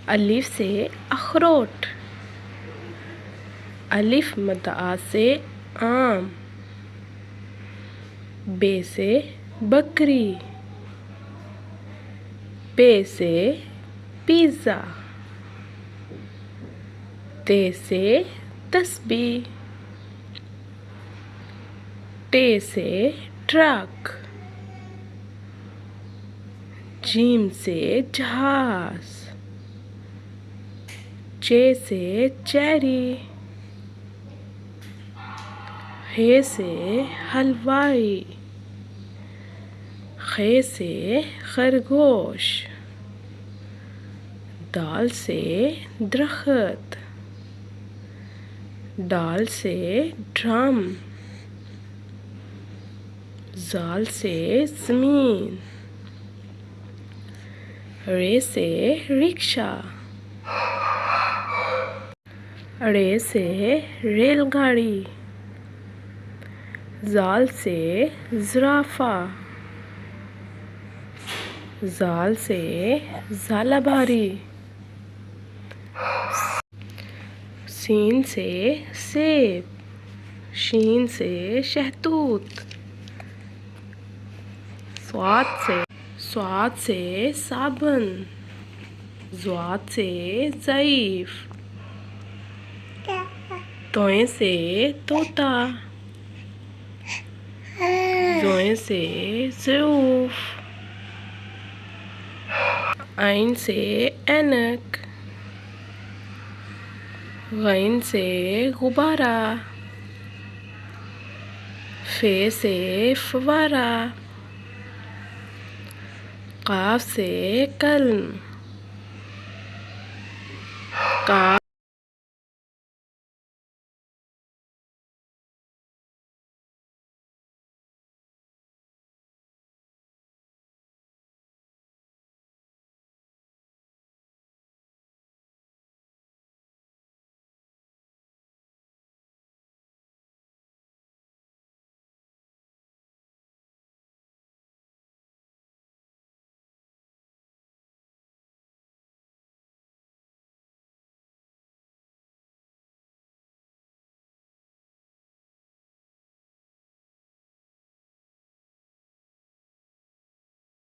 अलिफ से अखरोट, अलिफ मद आ से आम, बे से बकरी, पे से पिज़्ज़ा, ते से तस्बीह, टे से ट्रक, जीम से जहाज, चे से चेरी, हे से हलवाई, खे से खरगोश, दाल से दरख्त, डाल से ड्रम, ज़ाल से ज़मीन, रे से रिक्शा, रे से रेलगाड़ी, ज़ाल से ज़राफ़ा, ज़ाल से ज़ालाबारी, सीन से सेब, शीन से शहतूत, स्वाद से साबुन, ज़ुआद से ज़ईफ़, तोय से तोता, ज़ोय से ज़रूफ, आइन से ऐनक, गैन से गुब्बारा, फे से फवारा, काफ से कलम, काफ